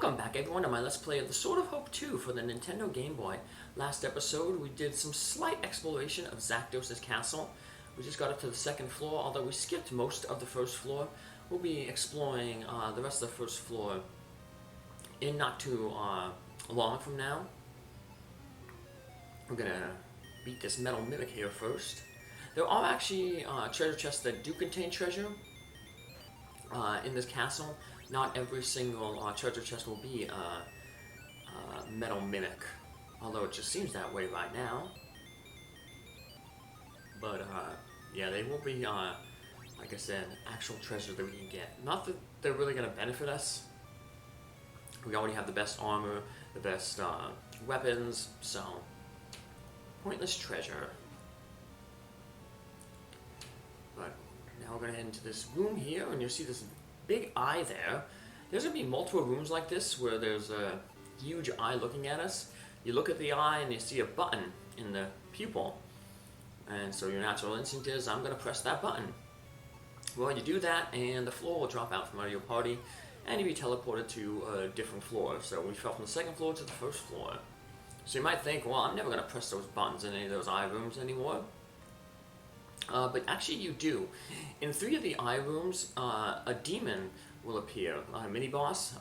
Welcome back everyone to my Let's Play of the Sword of Hope 2 for the Nintendo Game Boy. Last episode we did some slight exploration of Zakdos' castle. We just got up to the second floor, although we skipped most of the first floor. We'll be exploring the rest of the first floor in not too long from now. We're gonna beat this metal mimic here first. There are actually treasure chests that do contain treasure in this castle. Not every single treasure chest will be a metal mimic, although it just seems that way right now. But yeah, they will be, like I said, actual treasure that we can get. Not that they're really going to benefit us. We already have the best armor, the best weapons, so pointless treasure. But now we're going to head into this room here, and you'll see this big eye there. There's going to be multiple rooms like this where there's a huge eye looking at us. You look at the eye and you see a button in the pupil. And so your natural instinct is, I'm going to press that button. Well, you do that and the floor will drop out from under your party and you'll be teleported to a different floor. So we fell from the second floor to the first floor. So you might think, well, I'm never going to press those buttons in any of those eye rooms anymore. But actually you do. In 3 of the eye rooms, a demon will appear, a mini-boss.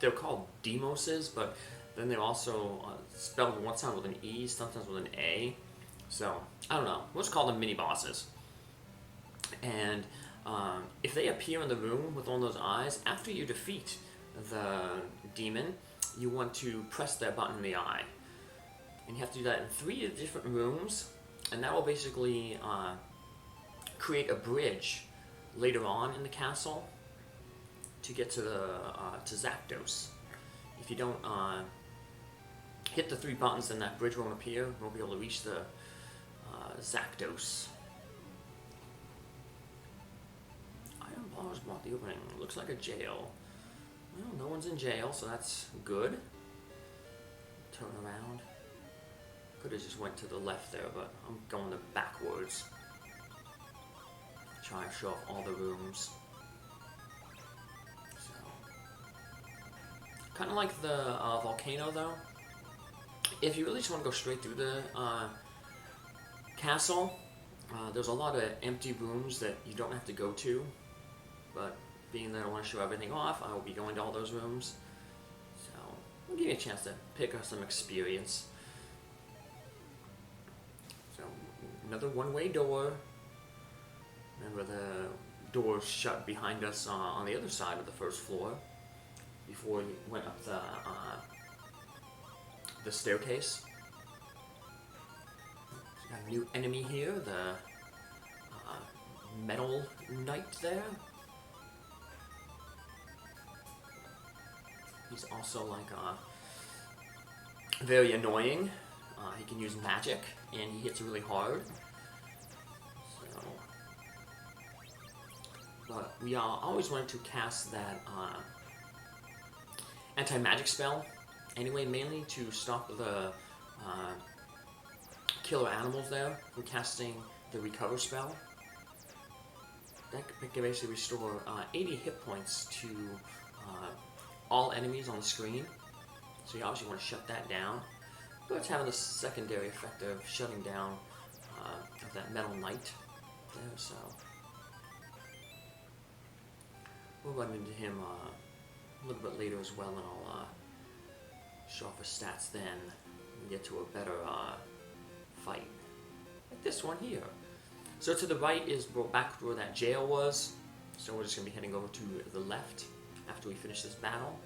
They're called demoses, but then they're also spelled one time with an E, sometimes with an A. So, I don't know. Let's call them mini-bosses. And if they appear in the room with one of those eyes, after you defeat the demon, you want to press that button in the eye. And you have to do that in 3 different rooms. And that will basically create a bridge later on in the castle to get to the to Zakdos. If you don't hit the 3 buttons, then that bridge won't appear. You won't be able to reach the Zakdos. Iron bars block the opening. Looks like a jail. Well, no one's in jail, so that's good. Turn around. Could have just went to the left there, but I'm going backwards. Try and show off all the rooms. So, kind of like the volcano, though. If you really just want to go straight through the castle, there's a lot of empty rooms that you don't have to go to. But being that I want to show everything off, I will be going to all those rooms. So, it'll give you a chance to pick up some experience. Another one-way door. Remember the doors shut behind us on the other side of the first floor before we went up the staircase. So got a new enemy here, the metal knight there. He's also like very annoying. He can use magic, and he hits really hard. So, but we always wanted to cast that anti-magic spell anyway, mainly to stop the killer animals there from casting the recover spell. That can basically restore 80 hit points to all enemies on the screen. So you obviously want to shut that down. But it's having the secondary effect of shutting down of that metal knight there, so we'll run into him a little bit later as well, and I'll show off his stats then and get to a better fight. Like this one here. So to the right is back where that jail was, so we're just going to be heading over to the left after we finish this battle.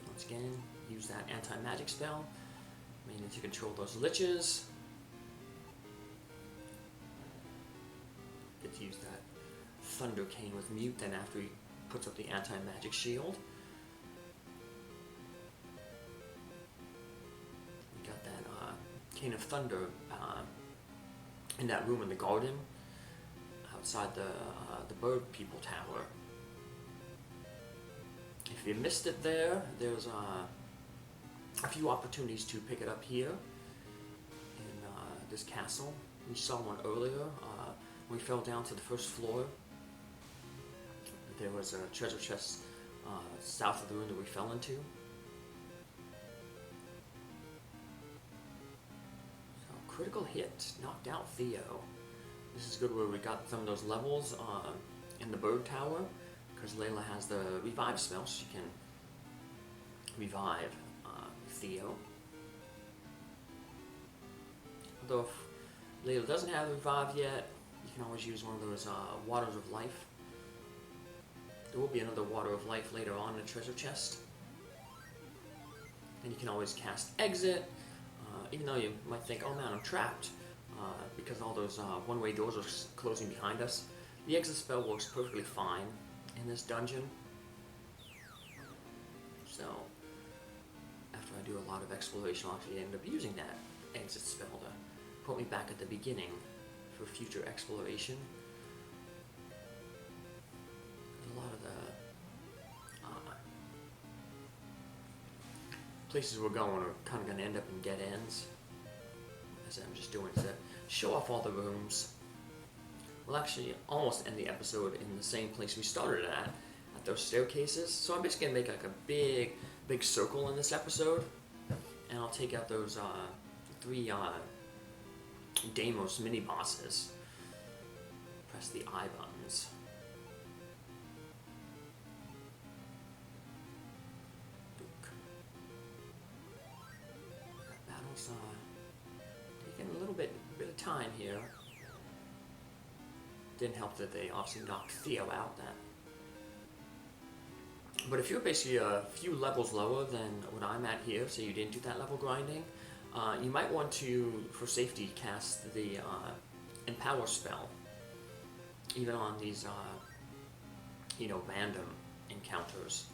Once again, use that anti-magic spell, mainly to control those liches. Get to use that Thunder Cane with Mute, then after he puts up the anti-magic shield. We got that Cane of Thunder in that room in the garden outside the Bird People Tower. If you missed it there, there's a few opportunities to pick it up here in this castle. We saw one earlier when we fell down to the first floor. that there was a treasure chest south of the room that we fell into. So, critical hit, knocked out Theo. This is good where we got some of those levels in the bird tower, because Layla has the revive spell, so she can revive Theo. Although if Layla doesn't have the revive yet, you can always use one of those waters of life. There will be another water of life later on in the treasure chest. And you can always cast exit, even though you might think, oh man, I'm trapped, because all those one-way doors are closing behind us. The exit spell works perfectly fine in this dungeon. So, after I do a lot of exploration, I'll actually end up using that exit spell to put me back at the beginning for future exploration. A lot of the places we're going are kind of going to end up in dead ends, as I'm just doing to show off all the rooms. We'll actually almost end the episode in the same place we started at those staircases. So I'm basically going to make like a big circle in this episode, and I'll take out those 3 Deimos mini bosses. Press the I buttons. That battle's taking a little bit of time here. Didn't help that they obviously knocked Theo out. But if you're basically a few levels lower than what I'm at here, so you didn't do that level grinding, you might want to, for safety, cast the Empower spell, even on these, random encounters.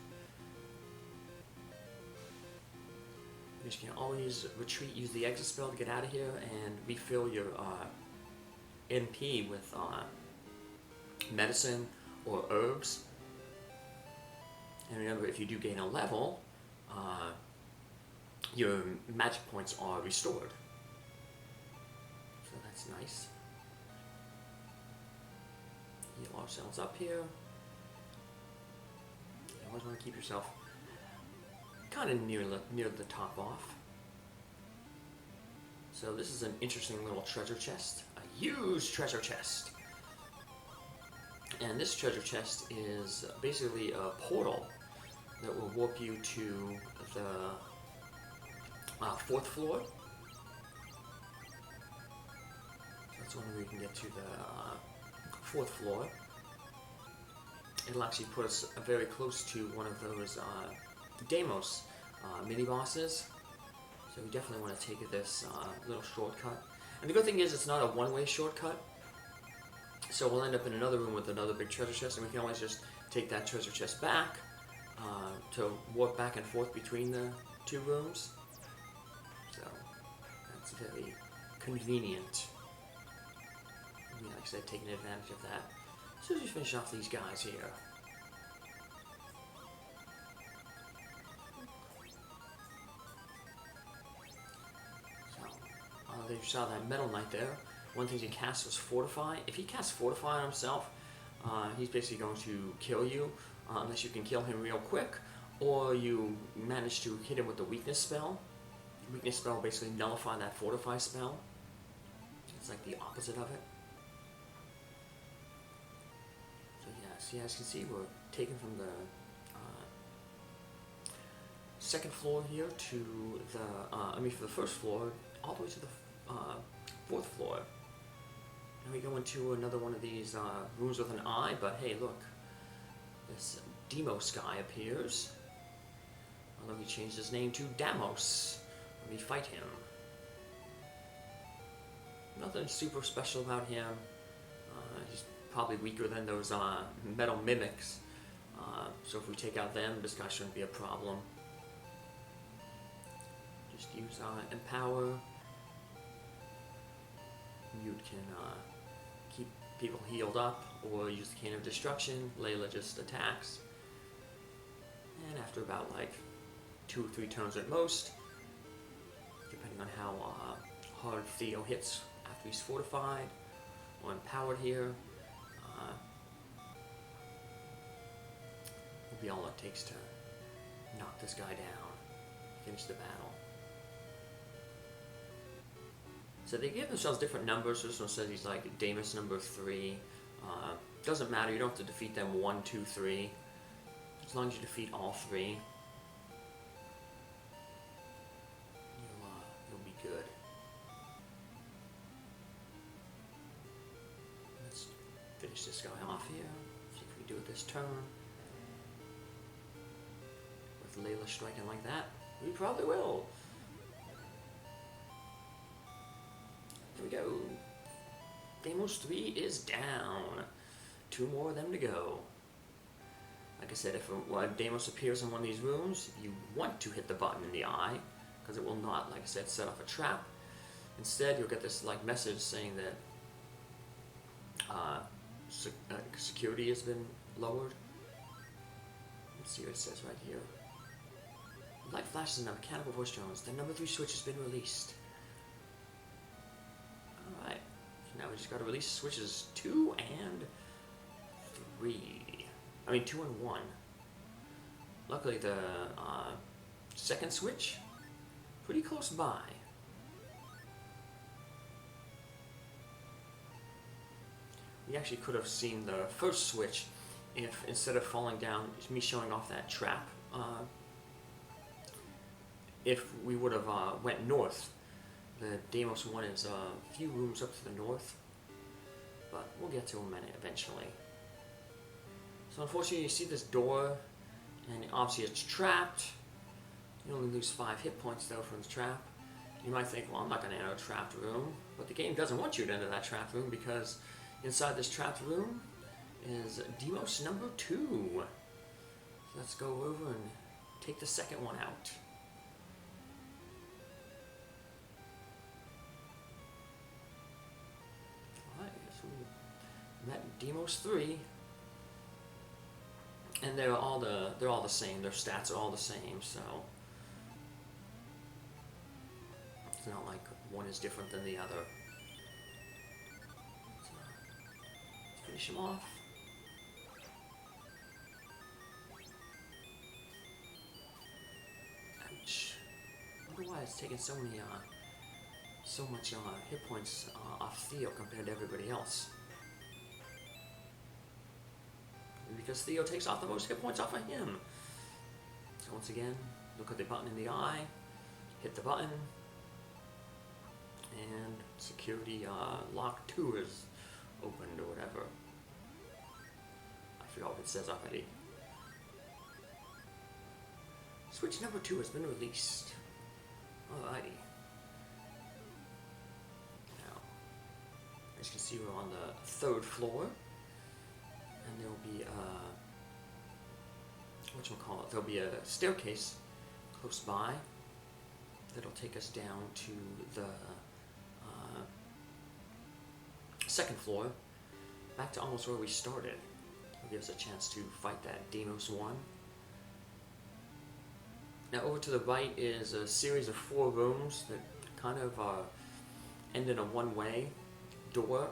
You can always retreat, use the exit spell to get out of here, and refill your NP with medicine or herbs. And remember, if you do gain a level, your magic points are restored. So that's nice. Heal ourselves up here. You always want to keep yourself kind of near the top off. So this is an interesting little treasure chest. A huge treasure chest. And this treasure chest is basically a portal that will warp you to the 4th floor. So that's one way you can get to the 4th floor. It'll actually put us very close to one of those Deimos mini-bosses. So we definitely want to take this little shortcut. And the good thing is it's not a one-way shortcut. So we'll end up in another room with another big treasure chest, and we can always just take that treasure chest back to warp back and forth between the 2 rooms. So that's very convenient. Like I said, taking advantage of that. So as we finish off these guys here. So there you saw that Metal Knight there. One thing he cast was Fortify. If he casts Fortify on himself, he's basically going to kill you, unless you can kill him real quick, or you manage to hit him with the Weakness spell. The Weakness spell will basically nullify that Fortify spell. It's like the opposite of it. So yeah, see, as you can see, we're taken from the 2nd floor here to the, for the 1st floor, all the way to the 4th floor. And we go into another one of these rooms with an eye, but hey, look. This Deimos guy appears. Although he changed his name to Damos when we fight him. Nothing super special about him. He's probably weaker than those metal mimics. So if we take out them, this guy shouldn't be a problem. Just use Empower. You can keep people healed up, or use the Cane of Destruction. Layla just attacks. And after about like 2 or 3 turns at most, depending on how hard Theo hits after he's fortified or empowered here, will be all it takes to knock this guy down, finish the battle. So they give themselves different numbers. This one says he's like Deimos number 3. Doesn't matter, you don't have to defeat them 1, 2, 3. As long as you defeat all 3, you'll be good. Let's finish this guy off here. See if we do it this turn. With Layla striking like that, we probably will. Here we go. Deimos 3 is down. 2 more of them to go. Like I said, if Deimos appears in one of these rooms, you want to hit the button in the eye, because it will not, like I said, set off a trap. Instead, you'll get this like message saying that security has been lowered. Let's see what it says right here. Light flashes and a mechanical voice drones. The number 3 switch has been released. Alright, so now we just gotta release switches 2 and 3. I mean 2 and 1. Luckily the second switch, pretty close by. We actually could have seen the first switch if instead of falling down, me showing off that trap, if we would have went north. The Deimos one is a few rooms up to the north, but we'll get to them eventually. So unfortunately you see this door, and obviously it's trapped. You only lose 5 hit points though from the trap. You might think, well, I'm not going to enter a trapped room, but the game doesn't want you to enter that trapped room, because inside this trapped room is Deimos number 2. So let's go over and take the second one out. Alright, so we met Deimos 3. And they're all the same. Their stats are all the same, so it's not like one is different than the other. So, let's finish him off. Ouch! I wonder why it's taking so much hit points off Theo compared to everybody else. Because Theo takes off the most hit points off of him. So once again, look at the button in the eye, hit the button, and security lock 2 is opened or whatever. I forgot what it says already. Switch number 2 has been released. Alrighty. Now, as you can see, we're on the 3rd floor. And there'll be there'll be a staircase close by that'll take us down to the 2nd floor, back to almost where we started. It'll give us a chance to fight that Deimos 1. Now over to the right is a series of 4 rooms that kind of end in a one-way door.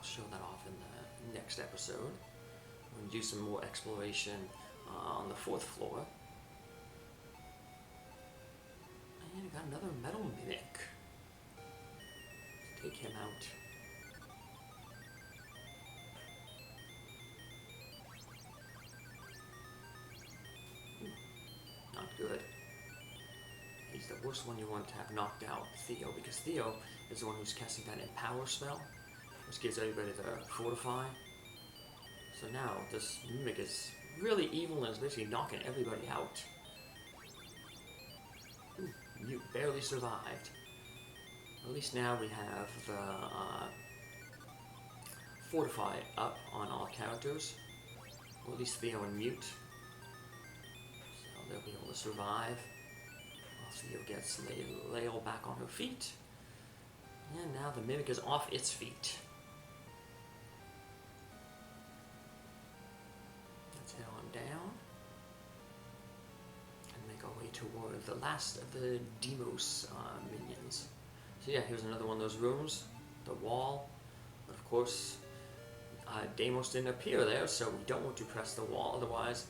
Show that off in the next episode. We're going to do some more exploration on the 4th floor. And we got another metal mimic. Let's take him out. Ooh, not good. He's the worst one you want to have knocked out, Theo, because Theo is the one who's casting that Empower spell, which gives everybody the Fortify. So now this mimic is really evil and is basically knocking everybody out. Ooh, you barely survived. At least now we have the Fortify up on all characters, or at least Theo and Mute. So they'll be able to survive. While Theo gets Layl back on her feet. And now the mimic is off its feet. Down and make our way toward the last of the Deimos minions. So yeah, here's another one of those rooms, the wall, but of course Deimos didn't appear there, so we don't want to press the wall, otherwise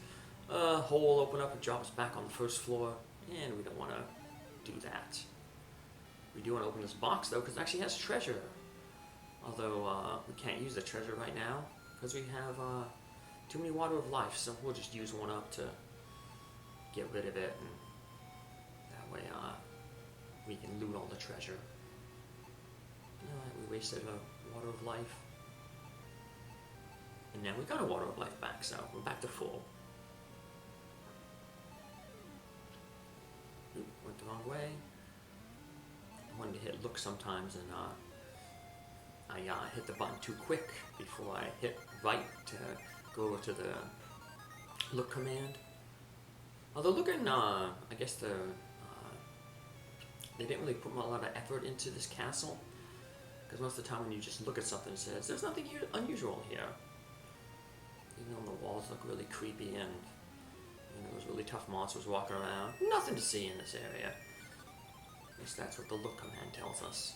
a hole will open up and drop us back on the first floor, and we don't want to do that. We do want to open this box though, because it actually has treasure. Although we can't use the treasure right now, because we have too many water of life, so we'll just use one up to get rid of it, and that way we can loot all the treasure. Alright, we wasted a water of life. And now we got a water of life back, so we're back to full. Oop, went the wrong way. I wanted to hit look sometimes, and I hit the button too quick before I hit right to go over to the look command. Although looking, I guess they didn't really put a lot of effort into this castle, because most of the time when you just look at something, it says there's nothing unusual here. Even though the walls look really creepy and those really tough monsters walking around, nothing to see in this area. At least that's what the look command tells us.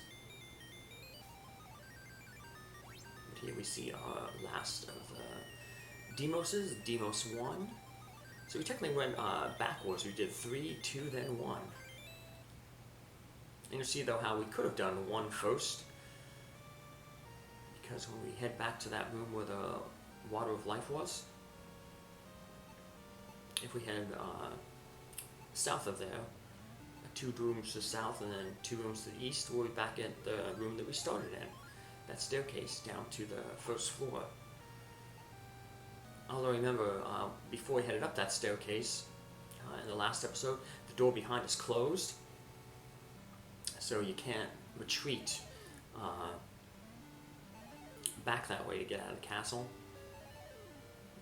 And here we see our last of the Deimoses, Deimos 1. So we technically went backwards. We did 3, 2, then 1. And you see though how we could have done 1 first, because when we head back to that room where the water of life was, if we head south of there, 2 rooms to the south and then 2 rooms to the east, we'll be back at the room that we started in. That staircase down to the first floor. Although remember, before we headed up that staircase, in the last episode, the door behind us closed, so you can't retreat back that way to get out of the castle.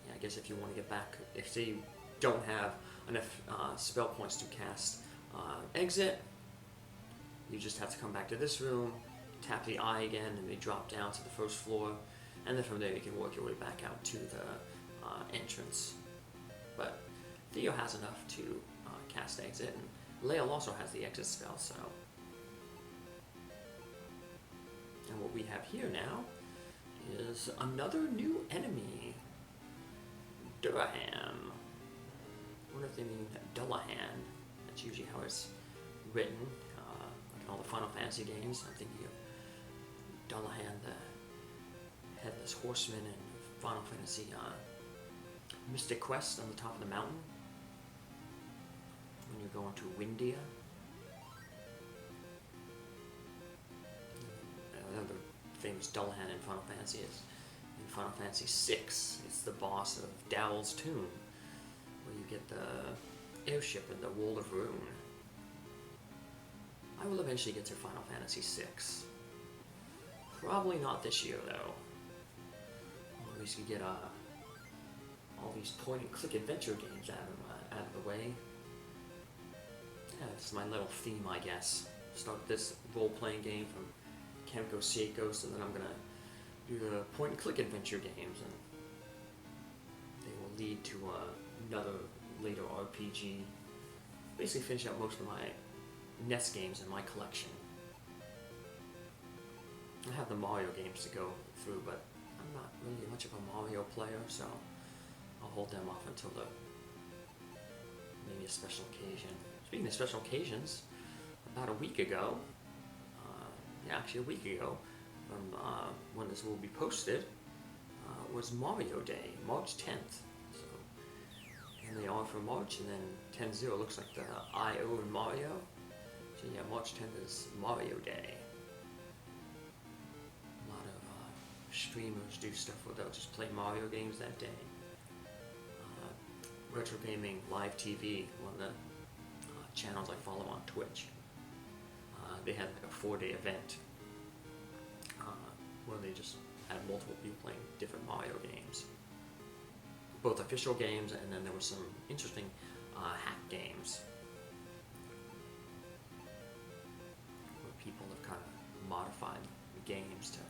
Yeah, I guess if you want to get back, if you don't have enough spell points to cast exit, you just have to come back to this room, tap the eye again, and they drop down to the first floor, and then from there you can work your way back out to the entrance. But Theo has enough to cast exit, and Layl also has the exit spell, so. And what we have here now is another new enemy, Durahan. I wonder if they mean Dullahan. That's usually how it's written, like in all the Final Fantasy games. I'm thinking of Dullahan, the headless horseman in Final Fantasy Mystic Quest on the top of the mountain when you're going to Windia. Another famous Dullahan in Final Fantasy is in Final Fantasy VI. It's the boss of Dowl's Tomb, where you get the airship in the World of Rune. I will eventually get to Final Fantasy VI. Probably not this year, though. At least we get all these point-and-click adventure games out of the way. Yeah, this is my little theme, I guess. Start this role-playing game from Chemico Seikos, and then I'm gonna do the point-and-click adventure games, and they will lead to another later RPG. Basically finish up most of my NES games in my collection. I have the Mario games to go through, but I'm not really much of a Mario player, so I'll hold them off until maybe a special occasion. Speaking of special occasions, about a week ago, actually a week ago, from when this will be posted, was Mario Day, March 10th. So, and they are for March, and then 10-0 looks like the I.O. in Mario. So yeah, March 10th is Mario Day. A lot of streamers do stuff where they'll just play Mario games that day. Retro Gaming Live TV, one of the channels I follow on Twitch. They had like a 4-day event where they just had multiple people playing different Mario games. Both official games, and then there were some interesting hack games where people have kind of modified the games to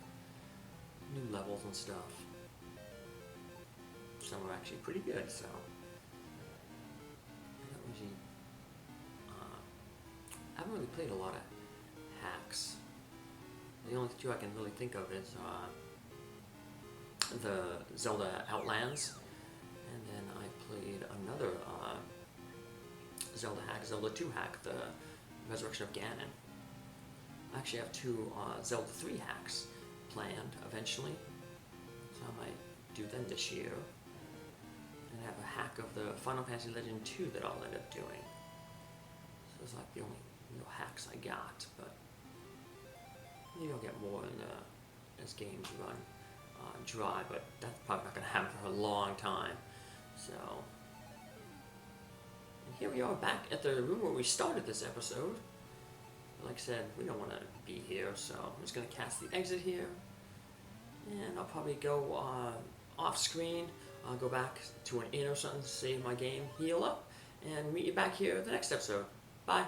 new levels and stuff. Some are actually pretty good, so I haven't really played a lot of hacks. The only two I can really think of is the Zelda Outlands, and then I played another Zelda hack, Zelda 2 hack, the Resurrection of Ganon. I actually have two Zelda 3 hacks planned eventually, so I might do them this year. And have a hack of the Final Fantasy Legend 2 that I'll end up doing. So it's like the only real hacks I got, but maybe I'll get more as games run dry, but that's probably not going to happen for a long time. So, and here we are back at the room where we started this episode. Like I said, we don't want to be here, so I'm just going to cast the exit here. And I'll probably go off screen, I'll go back to an inn or something, save my game, heal up, and meet you back here at the next episode. Bye.